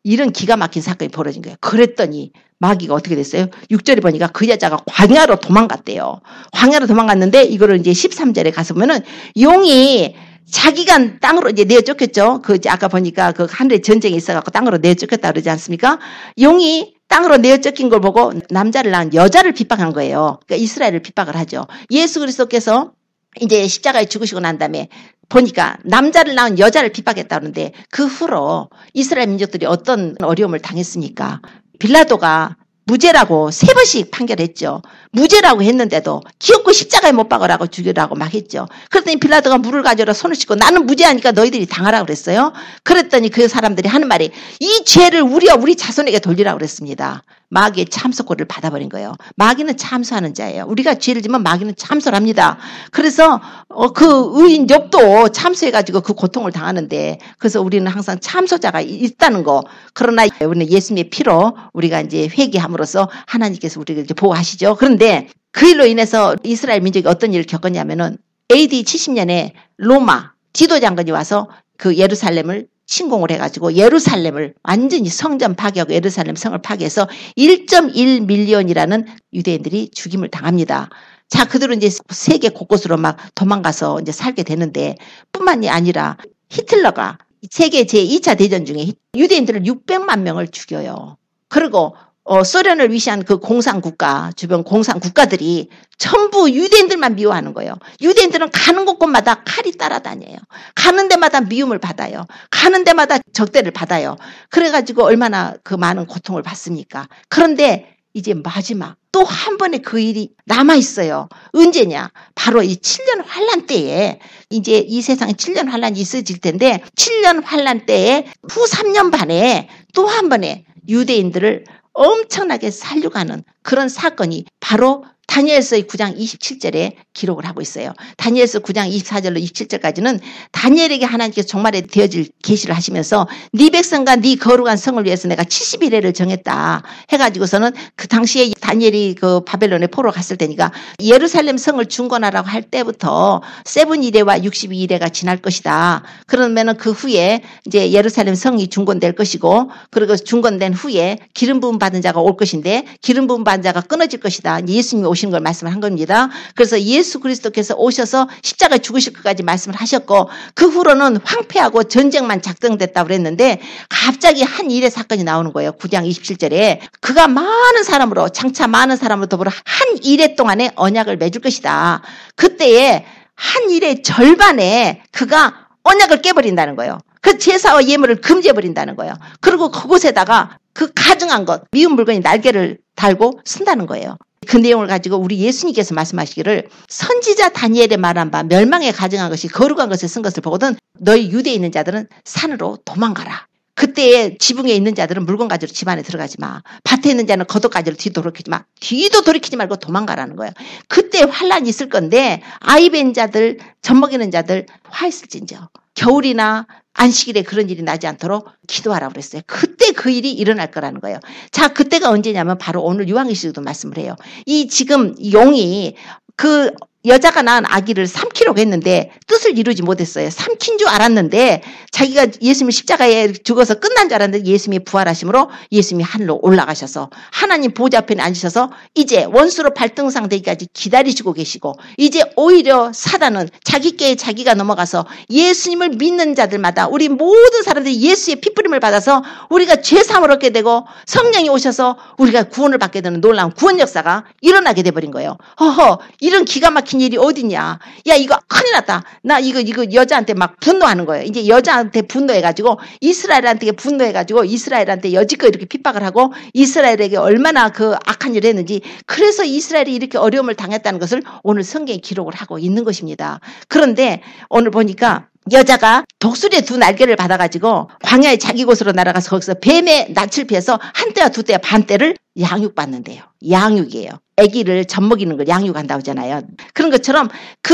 이런 기가 막힌 사건이 벌어진 거예요. 그랬더니 마귀가 어떻게 됐어요? 6절에 보니까 그 여자가 광야로 도망갔대요. 광야로 도망갔는데 이거를 이제 13절에 가서 보면은 용이 자기가 땅으로 이제 내어 쫓겼죠. 아까 보니까 그 하늘에 전쟁이 있어갖고 땅으로 내어 쫓겼다 그러지 않습니까? 용이 땅으로 내어 쫓긴 걸 보고 남자를 낳은 여자를 핍박한 거예요. 그러니까 이스라엘을 핍박을 하죠. 예수 그리스도께서 이제 십자가에 죽으시고 난 다음에 보니까 남자를 낳은 여자를 핍박했다는데 그 후로 이스라엘 민족들이 어떤 어려움을 당했습니까? 빌라도가 무죄라고 3번씩 판결했죠. 무죄라고 했는데도 기어코 십자가에 못 박으라고 죽이라고 막 했죠. 그랬더니 빌라도가 물을 가져라 손을 씻고 나는 무죄하니까 너희들이 당하라고 그랬어요. 그랬더니 그 사람들이 하는 말이 이 죄를 우리 자손에게 돌리라고 그랬습니다. 마귀의 참소고를 받아버린 거예요. 마귀는 참소하는 자예요. 우리가 죄를 지면 마귀는 참소를 합니다. 그래서 그 의인 욥도 참소해가지고 그 고통을 당하는데 그래서 우리는 항상 참소자가 있다는 거. 그러나 우리는 예수님의 피로 우리가 이제 회개함으로써 하나님께서 우리를 이제 보호하시죠. 그런데 그 일로 인해서 이스라엘 민족이 어떤 일을 겪었냐면은 AD 70년에 로마 디도 장군이 와서 그 예루살렘을 침공을 해가지고 예루살렘을 완전히 성전 파괴하고 예루살렘 성을 파괴해서 1.1 밀리언이라는 유대인들이 죽임을 당합니다. 자, 그들은 이제 세계 곳곳으로 막 도망가서 이제 살게 되는데 뿐만이 아니라 히틀러가 세계 제2차 대전 중에 유대인들을 600만 명을 죽여요. 그리고 소련을 위시한 그 공산국가, 주변 공산국가들이 전부 유대인들만 미워하는 거예요. 유대인들은 가는 곳곳마다 칼이 따라다녀요. 가는 데마다 미움을 받아요. 가는 데마다 적대를 받아요. 그래가지고 얼마나 그 많은 고통을 받습니까? 그런데 이제 마지막 또 한 번의 그 일이 남아있어요. 언제냐? 바로 이 7년 환란 때에 이제 이 세상에 7년 환란이 있어질 텐데 7년 환란 때에 후 3년 반에 또 한 번의 유대인들을 엄청나게 살려가는 그런 사건이 바로 다니엘서의 9장 27절에 기록을 하고 있어요. 다니엘서 9장 24절로 27절까지는 다니엘에게 하나님께서 종말에 되어질 계시를 하시면서 네 백성과 네 거룩한 성을 위해서 내가 70일을 정했다 해가지고서는 그 당시에 다니엘이 그 바벨론에 포로 갔을 때니까 예루살렘 성을 중건하라고 할 때부터 7일에와 62일에가 지날 것이다. 그러면은 그 후에 이제 예루살렘 성이 중건될 것이고 그리고 중건된 후에 기름 부음 받은 자가 올 것인데 기름 부음 받은 자가 끊어질 것이다. 예수님이 오시는 걸 말씀을 한 겁니다. 그래서 예수 그리스도께서 오셔서 십자가에 죽으실 것까지 말씀을 하셨고 그 후로는 황폐하고 전쟁만 작정됐다고 그랬는데 갑자기 한 일의 사건이 나오는 거예요. 9장 27절에 그가 많은 사람으로 장차 많은 사람으로 더불어 한 일의 동안에 언약을 맺을 것이다. 그때에 한 일의 절반에 그가 언약을 깨버린다는 거예요. 그 제사와 예물을 금지해버린다는 거예요. 그리고 그곳에다가 그 가증한 것, 미운 물건이 날개를 달고 쓴다는 거예요. 그 내용을 가지고 우리 예수님께서 말씀하시기를 선지자 다니엘의 말한 바 멸망에 가증한 것이 거룩한 것에 쓴 것을 보거든 너희 유대에 있는 자들은 산으로 도망가라. 그때에 지붕에 있는 자들은 물건 가지러 집 안에 들어가지 마. 밭에 있는 자는 겉옷 가지러 뒤도 돌이키지 마. 뒤도 돌이키지 말고 도망가라는 거예요. 그때 환란이 있을 건데 아이 뵌 자들, 젖먹이는 자들 화 있을진저. 겨울이나 안식일에 그런 일이 나지 않도록 기도하라고 그랬어요. 그때 그 일이 일어날 거라는 거예요. 자, 그때가 언제냐면 바로 오늘 요한계시록도 말씀을 해요. 이 지금 용이 그 여자가 낳은 아기를 삼키려고 했는데 뜻을 이루지 못했어요. 삼킨 줄 알았는데 자기가 예수님이 십자가에 죽어서 끝난 줄 알았는데 예수님이 부활하심으로 예수님이 하늘로 올라가셔서 하나님 보좌 앞에 앉으셔서 이제 원수로 발등상되기까지 기다리시고 계시고 이제 오히려 사단은 자기께 자기가 넘어가서 예수님을 믿는 자들마다 우리 모든 사람들이 예수의 피뿌림을 받아서 우리가 죄사함을 얻게 되고 성령이 오셔서 우리가 구원을 받게 되는 놀라운 구원 역사가 일어나게 돼버린 거예요. 허허, 이런 기가 막힌 일이 어디냐. 야, 이거 큰일 났다. 나 이거 여자한테 막 분노하는 거예요. 이제 여자한테 분노해가지고 이스라엘한테 분노해가지고 이스라엘한테 여지껏 이렇게 핍박을 하고 이스라엘에게 얼마나 그 악한 일을 했는지 그래서 이스라엘이 이렇게 어려움을 당했다는 것을 오늘 성경에 기록을 하고 있는 것입니다. 그런데 오늘 보니까 여자가 독수리의 두 날개를 받아가지고 광야의 자기 곳으로 날아가서 거기서 뱀의 낯을 피해서 한 떼와 두 떼와 반 떼를 양육받는데요. 양육이에요. 아기를 젖먹이는 걸 양육한다고 하잖아요. 그런 것처럼 그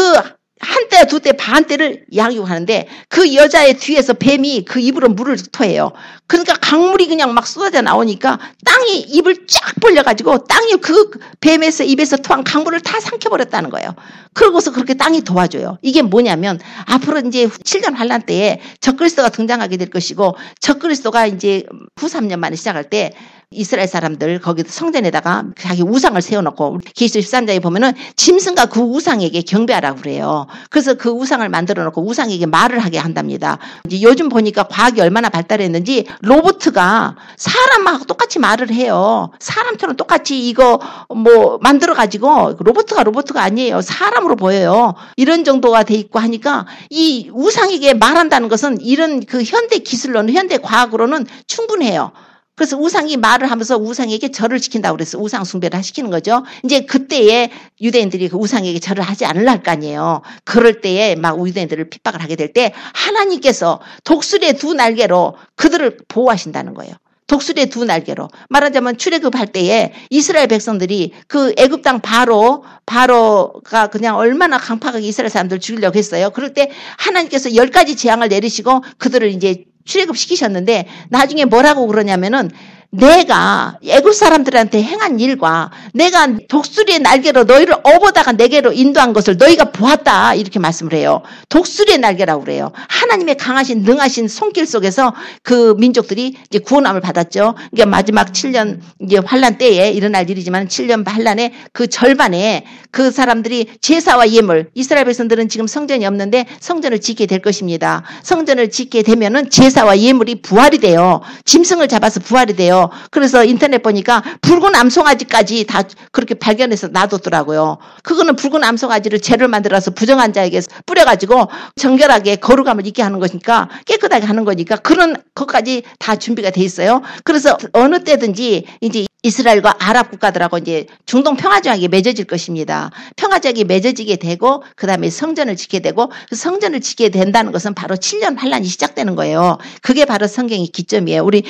한 떼와 두 떼 반 떼를 양육하는데 그 여자의 뒤에서 뱀이 그 입으로 물을 토해요. 그러니까 강물이 그냥 막 쏟아져 나오니까 땅이 입을 쫙 벌려가지고 땅이 그 뱀에서 입에서 토한 강물을 다 삼켜버렸다는 거예요. 그러고서 그렇게 땅이 도와줘요. 이게 뭐냐면 앞으로 이제 7년 환란 때에 적그리스도가 등장하게 될 것이고 적그리스도가 이제 후 3년 만에 시작할 때 이스라엘 사람들 거기 성전에다가 자기 우상을 세워놓고 계시록 13장에 보면은 짐승과 그 우상에게 경배하라고 그래요. 그래서 그 우상을 만들어 놓고 우상에게 말을 하게 한답니다. 이제 요즘 보니까 과학이 얼마나 발달했는지 로봇가 사람하고 똑같이 말을 해요. 사람처럼 똑같이 이거 뭐 만들어 가지고 로봇가 아니에요. 사람으로 보여요. 이런 정도가 돼 있고 하니까 이 우상에게 말한다는 것은 이런 그 현대 기술로는 현대 과학으로는 충분해요. 그래서 우상이 말을 하면서 우상에게 절을 시킨다고 그래서 우상 숭배를 시키는 거죠. 이제 그때에 유대인들이 그 우상에게 절을 하지 않으려 할 거 아니에요. 그럴 때에 막 유대인들을 핍박을 하게 될 때 하나님께서 독수리의 두 날개로 그들을 보호하신다는 거예요. 독수리의 두 날개로. 말하자면 출애굽할 때에 이스라엘 백성들이 그 애굽 땅 바로가 그냥 얼마나 강팍하게 이스라엘 사람들을 죽이려고 했어요. 그럴 때 하나님께서 10가지 재앙을 내리시고 그들을 이제 출애굽 시키셨는데 나중에 뭐라고 그러냐면은 내가 애굽 사람들한테 행한 일과 내가 독수리의 날개로 너희를 업어다가 내게로 인도한 것을 너희가 보았다 이렇게 말씀을 해요. 독수리의 날개라고 그래요. 하나님의 강하신 능하신 손길 속에서 그 민족들이 이제 구원함을 받았죠. 그러니까 마지막 7년 이제 환란 때에 일어날 일이지만 7년 환란의 그 절반에 그 사람들이 제사와 예물 이스라엘 백성들은 지금 성전이 없는데 성전을 짓게 될 것입니다. 성전을 짓게 되면은 제사와 예물이 부활이 돼요. 짐승을 잡아서 부활이 돼요. 그래서 인터넷 보니까 붉은 암송아지까지 다 그렇게 발견해서 놔뒀더라고요. 그거는 붉은 암송아지를 재를 만들어서 부정한 자에게 뿌려가지고 정결하게 거룩함을 있게 하는 거니까 깨끗하게 하는 거니까 그런 것까지 다 준비가 돼 있어요. 그래서 어느 때든지 이제 이스라엘과 아랍 국가들하고 이제 중동 평화조약이 맺어질 것입니다. 평화조약이 맺어지게 되고 그 다음에 성전을 짓게 되고 그 성전을 짓게 된다는 것은 바로 7년 환란이 시작되는 거예요. 그게 바로 성경의 기점이에요. 우리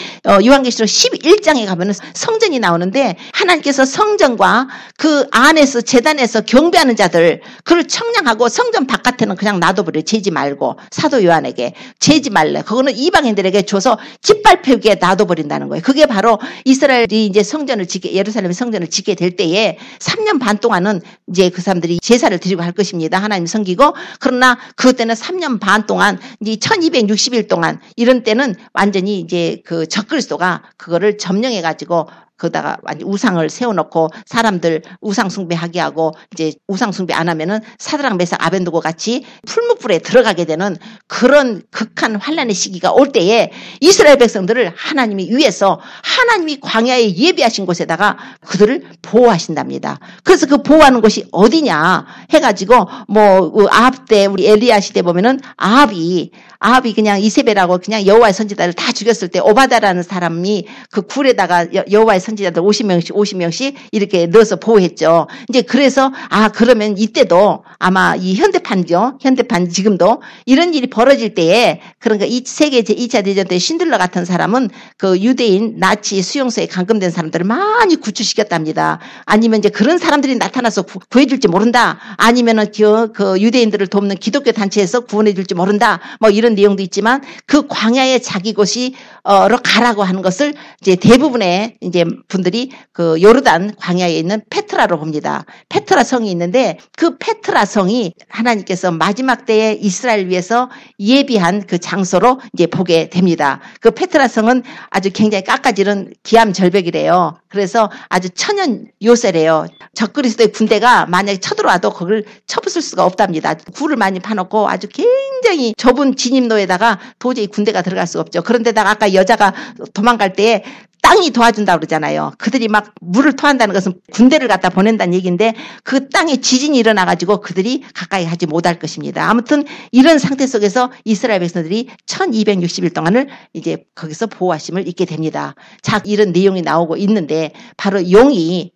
요한계시록 11장에 가면은 성전이 나오는데 하나님께서 성전과 그 안에서 제단에서 경배하는 자들 그를 청량하고 성전 바깥에는 그냥 놔둬버려요. 재지 말고 사도 요한에게 재지 말래. 그거는 이방인들에게 줘서 짓밟히게 놔둬버린다는 거예요. 그게 바로 이스라엘이 이제 예루살렘의 성전을 짓게 될 때에 3년 반 동안은 이제 그 사람들이 제사를 드리고 할 것입니다. 하나님 섬기고 그러나 그때는 3년 반 동안 이제 1260일 동안 이런 때는 완전히 이제 그 적그리스도가 그거를 점령해 가지고 거기다가 우상을 세워놓고 사람들 우상 숭배하게 하고 이제 우상 숭배 안 하면은 사드락 메삭 아벤누고 같이 풀무불에 들어가게 되는 그런 극한 환란의 시기가 올 때에 이스라엘 백성들을 하나님이 위해서 하나님이 광야에 예비하신 곳에다가 그들을 보호하신답니다. 그래서 그 보호하는 곳이 어디냐 해가지고 뭐 아합 때 우리 엘리야 시대 보면은 아합이 그냥 이세벨하고 그냥 여호와의 선지자들 다 죽였을 때 오바다라는 사람이 그 굴에다가 여호와의 선지자들 50명씩 이렇게 넣어서 보호했죠. 이제 그래서 그러면 이때도 아마 이 현대판 지금도 이런 일이 벌어질 때에 그러니까 이 세계 제2차 대전 때 신들러 같은 사람은 그 유대인 나치 수용소에 감금된 사람들을 많이 구출시켰답니다. 아니면 이제 그런 사람들이 나타나서 구해줄지 모른다. 아니면은 그 유대인들을 돕는 기독교 단체에서 구원해줄지 모른다. 뭐 이런 내용도 있지만 그 광야의 자기 곳이 가라고 하는 것을 이제 대부분의 이제 분들이 그 요르단 광야에 있는 페트라로 봅니다. 페트라 성이 있는데 그 페트라 성이 하나님께서 마지막 때에 이스라엘 위해서 예비한 그 장소로 이제 보게 됩니다. 그 페트라 성은 아주 굉장히 깎아지른 기암절벽이래요. 그래서 아주 천연 요새래요. 적그리스도의 군대가 만약에 쳐들어와도 그걸 쳐부술 수가 없답니다. 굴을 많이 파놓고 아주 굉장히 좁은 진입로에다가 도저히 군대가 들어갈 수가 없죠. 그런데다가 아까 여자가 도망갈 때 땅이 도와준다고 그러잖아요. 그들이 막 물을 토한다는 것은 군대를 갖다 보낸다는 얘기인데 그 땅에 지진이 일어나가지고 그들이 가까이 하지 못할 것입니다. 아무튼 이런 상태 속에서 이스라엘 백성들이 1260일 동안을 이제 거기서 보호하심을 입게 됩니다. 자, 이런 내용이 나오고 있는데 바로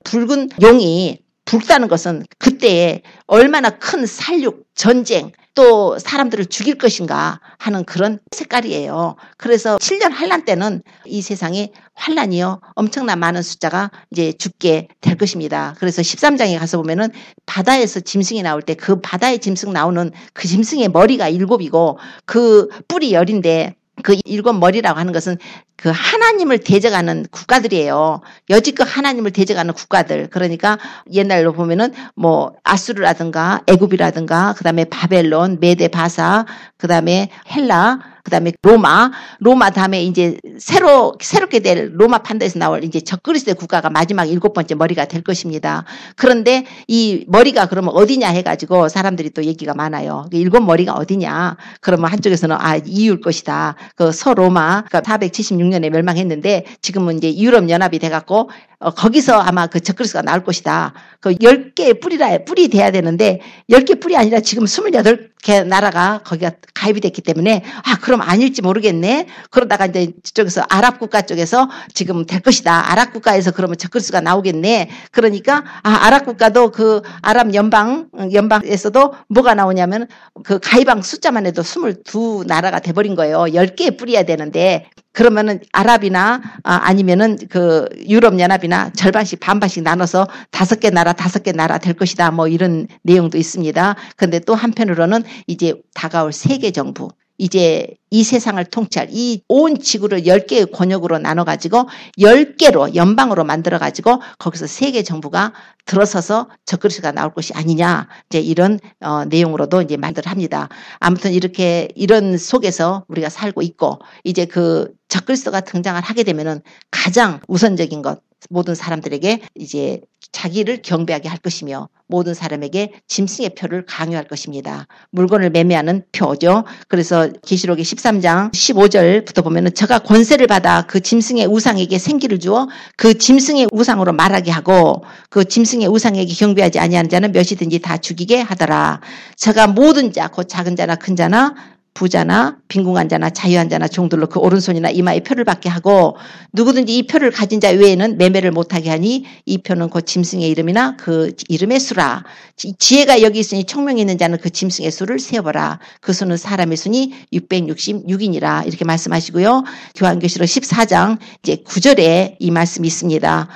붉은 용이 붉다는 것은 그때에 얼마나 큰 살육, 전쟁, 또 사람들을 죽일 것인가 하는 그런 색깔이에요. 그래서 7년 환란 때는 이 세상에 환란이요 엄청난 많은 숫자가 이제 죽게 될 것입니다. 그래서 13장에 가서 보면은 바다에서 짐승이 나올 때 그 바다에 짐승 나오는 그 짐승의 머리가 7이고 그 뿔이 10인데 그 7머리라고 하는 것은 그 하나님을 대적하는 국가들이에요. 여지껏 하나님을 대적하는 국가들. 그러니까 옛날로 보면은 뭐 아수르라든가 애굽이라든가 그다음에 바벨론, 메데 바사, 그다음에 헬라, 그다음에 로마 다음에 이제 새롭게 될 로마 판도에서 나올 이제 적그리스도의 국가가 마지막 7번째 머리가 될 것입니다. 그런데 이 머리가 그러면 어디냐 해가지고 사람들이 또 얘기가 많아요. 7머리가 어디냐? 그러면 한쪽에서는 이유일 것이다. 그 서로마, 그러니까 476년에 멸망했는데 지금은 이제 유럽 연합이 돼갖고 거기서 아마 그 적그리스도가 나올 것이다. 그 10개의 뿔이 돼야 되는데 10개 뿔이 아니라 지금 28개 나라가 거기가 가입이 됐기 때문에 그럼 아닐지 모르겠네. 그러다가 이제 저쪽에서 아랍 국가 쪽에서 지금 될 것이다. 아랍 국가에서 그러면 적그리스도가 나오겠네. 그러니까 아랍 국가도 그 아랍 연방에서도 뭐가 나오냐면 그 가입왕 숫자만 해도 22나라가 돼버린 거예요. 10개의 뿔이야 되는데 그러면은 아랍이나 아니면은 그 유럽 연합이나 절반씩 반반씩 나눠서 5개 나라 될 것이다. 뭐 이런 내용도 있습니다. 근데 또 한편으로는 이제 다가올 세계 정부, 이제 이 세상을 통치할 이 온 지구를 10개의 권역으로 나눠가지고 10개로 연방으로 만들어가지고 거기서 세계 정부가 들어서서 적그리스도가 나올 것이 아니냐 이제 이런 내용으로도 이제 말들을 합니다. 아무튼 이런 속에서 우리가 살고 있고 이제 그 적그리스도가 등장을 하게 되면은 가장 우선적인 것 모든 사람들에게 이제 자기를 경배하게 할 것이며 모든 사람에게 짐승의 표를 강요할 것입니다. 물건을 매매하는 표죠. 그래서 계시록의 13장 15절부터 보면은 저가 권세를 받아 그 짐승의 우상에게 생기를 주어 그 짐승의 우상으로 말하게 하고 그 짐승의 우상에게 경배하지 아니하는 자는 몇이든지 다 죽이게 하더라. 저가 모든 자 곧 작은 자나 큰 자나 부자나 빈궁한 자나 자유한 자나 종들로 그 오른손이나 이마에 표를 받게 하고 누구든지 이 표를 가진 자 외에는 매매를 못하게 하니 이 표는 곧 짐승의 이름이나 그 이름의 수라. 지혜가 여기 있으니 총명이 있는 자는 그 짐승의 수를 세어보라. 그 수는 사람의 수니 666이니라. 이렇게 말씀하시고요. 요한계시록 14장 이제 9절에 이 말씀이 있습니다.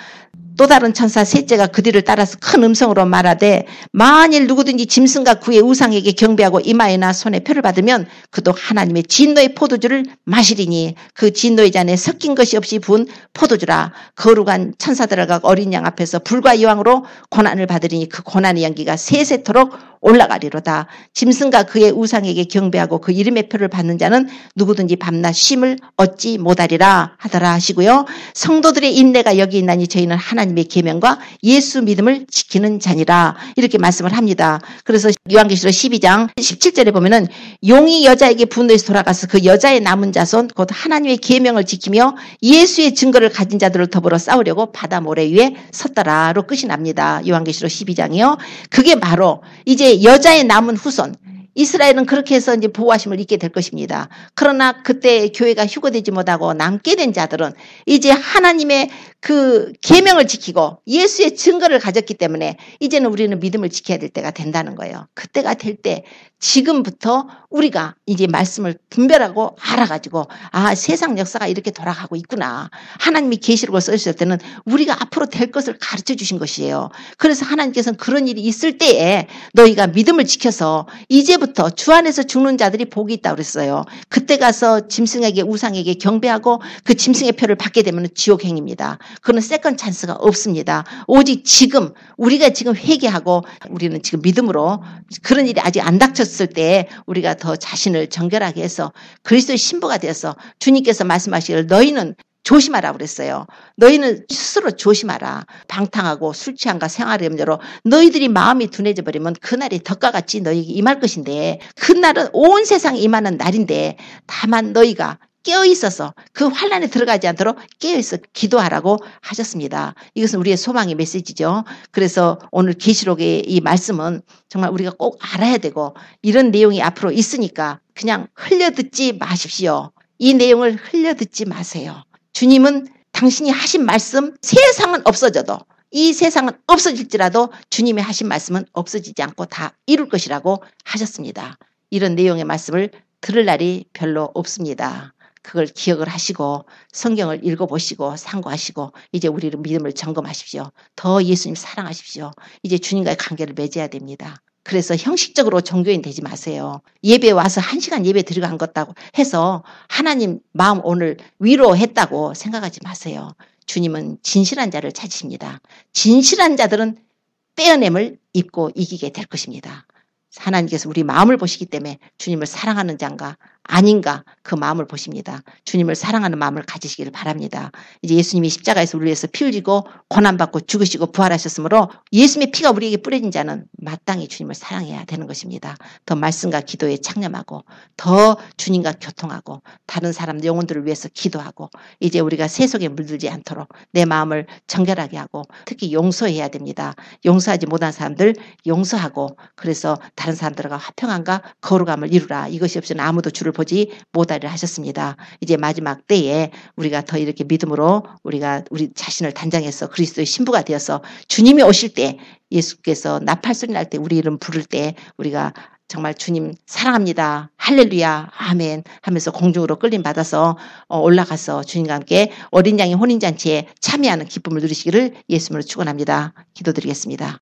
또 다른 천사 셋째가 그 뒤를 따라서 큰 음성으로 말하되 만일 누구든지 짐승과 그의 우상에게 경배하고 이마에나 손에 표를 받으면 그도 하나님의 진노의 포도주를 마시리니 그 진노의 잔에 섞인 것이 없이 부은 포도주라. 거룩한 천사들과 어린 양 앞에서 불과 여왕으로 고난을 받으리니 그 고난의 연기가 세세토록 올라가리로다. 짐승과 그의 우상에게 경배하고 그 이름의 표를 받는 자는 누구든지 밤낮 쉼을 얻지 못하리라 하더라 하시고요. 성도들의 인내가 여기 있나니 저희는 하나님의 계명과 예수 믿음을 지키는 자니라 이렇게 말씀을 합니다. 그래서 요한계시록 12장 17절에 보면은 용이 여자에게 분노해서 돌아가서 그 여자의 남은 자손 곧 하나님의 계명을 지키며 예수의 증거를 가진 자들을 더불어 싸우려고 바다 모래 위에 섰더라로 끝이 납니다. 요한계시록 12장이요. 그게 바로 이제 여자의 남은 후손 이스라엘은 그렇게 해서 이제 보호하심을 입게 될 것입니다. 그러나 그때 교회가 휴거되지 못하고 남게 된 자들은 이제 하나님의 그 계명을 지키고 예수의 증거를 가졌기 때문에 이제는 우리는 믿음을 지켜야 될 때가 된다는 거예요. 그때가 될 때 지금부터 우리가 이제 말씀을 분별하고 알아가지고 아 세상 역사가 이렇게 돌아가고 있구나. 하나님이 계시록을 써주실 때는 우리가 앞으로 될 것을 가르쳐 주신 것이에요. 그래서 하나님께서는 그런 일이 있을 때에 너희가 믿음을 지켜서 이제부터 주 안에서 죽는 자들이 복이 있다고 그랬어요. 그때 가서 짐승에게 우상에게 경배하고 그 짐승의 표를 받게 되면 지옥행입니다. 그는 세컨 찬스가 없습니다. 오직 지금 우리가 지금 회개하고 우리는 지금 믿음으로 그런 일이 아직 안 닥쳤을 때 우리가 더 자신을 정결하게 해서 그리스도의 신부가 되어서 주님께서 말씀하시기를 너희는 조심하라 그랬어요. 너희는 스스로 조심하라. 방탕하고 술 취함과 생활의 염려로 너희들이 마음이 둔해져 버리면 그날이 덕과 같이 너희에게 임할 것인데 그날은 온 세상에 임하는 날인데 다만 너희가 깨어있어서 그 환란에 들어가지 않도록 깨어있어 기도하라고 하셨습니다. 이것은 우리의 소망의 메시지죠. 그래서 오늘 계시록의 이 말씀은 정말 우리가 꼭 알아야 되고 이런 내용이 앞으로 있으니까 그냥 흘려듣지 마십시오. 이 내용을 흘려듣지 마세요. 주님은 당신이 하신 말씀 세상은 없어져도 이 세상은 없어질지라도 주님이 하신 말씀은 없어지지 않고 다 이룰 것이라고 하셨습니다. 이런 내용의 말씀을 들을 날이 별로 없습니다. 그걸 기억을 하시고 성경을 읽어보시고 상고하시고 이제 우리를 믿음을 점검하십시오. 더 예수님 사랑하십시오. 이제 주님과의 관계를 맺어야 됩니다. 그래서 형식적으로 종교인 되지 마세요. 예배 와서 1시간 예배 드리고 한 것다고 해서 하나님 마음 오늘 위로했다고 생각하지 마세요. 주님은 진실한 자를 찾으십니다. 진실한 자들은 빼어냄을 입고 이기게 될 것입니다. 하나님께서 우리 마음을 보시기 때문에 주님을 사랑하는 자인가 아닌가 그 마음을 보십니다. 주님을 사랑하는 마음을 가지시기를 바랍니다. 이제 예수님이 십자가에서 우리 위해서 피 흘리고 고난받고 죽으시고 부활하셨으므로 예수님의 피가 우리에게 뿌려진 자는 마땅히 주님을 사랑해야 되는 것입니다. 더 말씀과 기도에 창념하고 더 주님과 교통하고 다른 사람 영혼들을 위해서 기도하고 이제 우리가 세속에 물들지 않도록 내 마음을 정결하게 하고 특히 용서해야 됩니다. 용서하지 못한 사람들 용서하고 그래서 다른 사람들과 화평함과 거룩함을 이루라. 이것이 없이는 아무도 주를 보지 못하리라 하셨습니다. 이제 마지막 때에 우리가 더 이렇게 믿음으로 우리 자신을 단장해서 그리스도의 신부가 되어서 주님이 오실 때 예수께서 나팔소리 날 때 우리 이름 부를 때 우리가 정말 주님 사랑합니다. 할렐루야 아멘 하면서 공중으로 끌림 받아서 올라가서 주님과 함께 어린 양의 혼인잔치에 참여하는 기쁨을 누리시기를 예수님으로 축원합니다. 기도드리겠습니다.